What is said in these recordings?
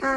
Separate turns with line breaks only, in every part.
Per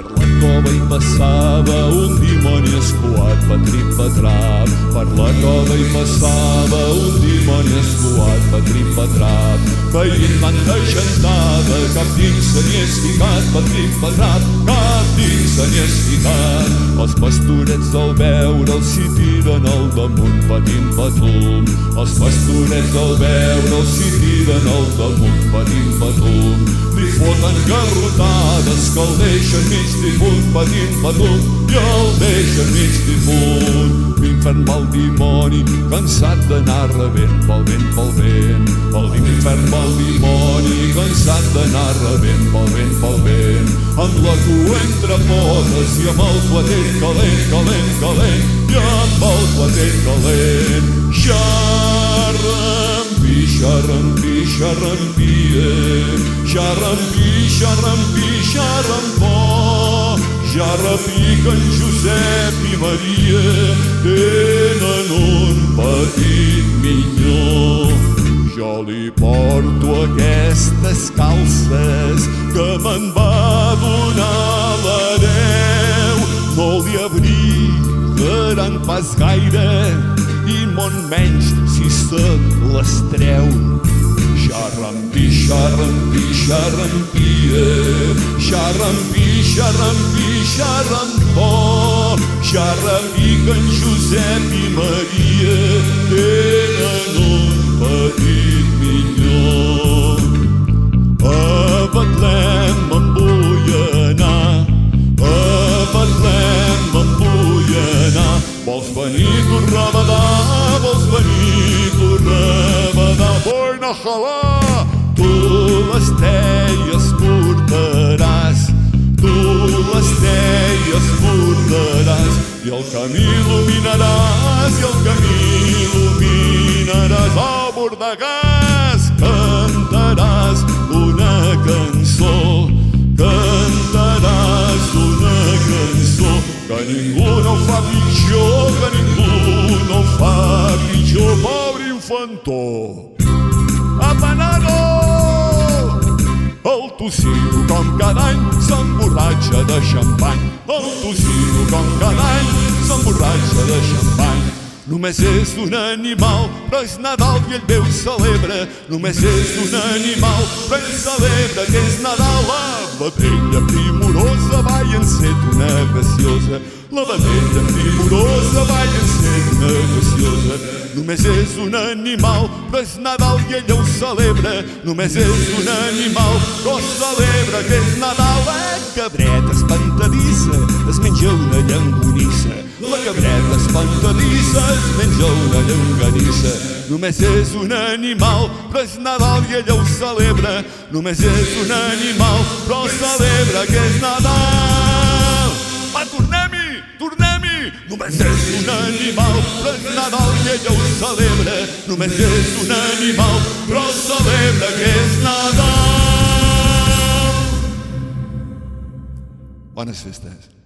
la cova hi passava un dimoni escuat, patrip-patrap. Per la cova hi passava un dimoni escuat, patrip-patrap. Veient tanta gentada, cap dins se n'hi és ficat, patrip-patrap, cap dins se n'hi és ficat. Els pastorets al veure'l s'hi tiren al damunt, patim-patum. Els pastorets al veure'l s'hi tiren al damunt, patim-patum. Li foten garrotades que el deixen mig difunt, patim-patum, i el deixen mig difunt. L'infern va el dimoni, cansat d'anar rebent pel vent, pel vent. L'infern va el dimoni, cansat d'anar rebent pel vent, pel vent. Amb la cua entre potes i amb el clatell calent, calent, calent, i amb el clatell calent. Xarrampi, xarrampi, xarrampia, xarrampi, xarrampi, xarrampó. Ja repiquen Josep i Maria, tenen un petit minyó. Jo li porto aquestes calces que me'n va donar l'hereu. No li abrigaran pas gaire i molt menys si se les treu. Xarrampi, xarrampi, xarrampia, xarrampi, xarrampi, xarrampó. Ja repiquen Josep i Maria, tenen un petit minyó. A Betlem me'n vull anar, a Betlem me'n vull anar. Vols venir tu, Rabadà? Vols venir tu, Rabadà? Vull Najalà! Tu les teies portaràs, tu les teies portaràs, i el camí il·luminaràs, i el camí il·luminaràs. A Bordegàs cantaràs una cançó, cantaràs una cançó, que ningú no ho fa pitjor, que ningú no ho fa pitjor. Pobre infantó! Apanado! El tocino, com cada any, s'emborratxa de xampany. El tocino, com cada any, s'emborratxa de xampany. Només és un animal, però és Nadal i ell Déu celebra. Només és un animal, però ell celebra que és Nadal. La vedella primorosa va i encet una graciosa. La vedella primorosa va i encet una graciosa. Només és un animal, però és Nadal i ella ho celebra. Només és un animal, però celebra que és Nadal. La cabreta espantadissa es menja una llangonissa. La cabreta espantadissa es menja una llonganissa. Només és un animal, però és Nadal i ella ho celebra. Només és un animal, però celebra que és Nadal. Va, tornem-hi, tornem-hi! Només és un animal, però és Nadal i ella ho celebra. Només és un animal, però celebra que és Nadal. Bones festes.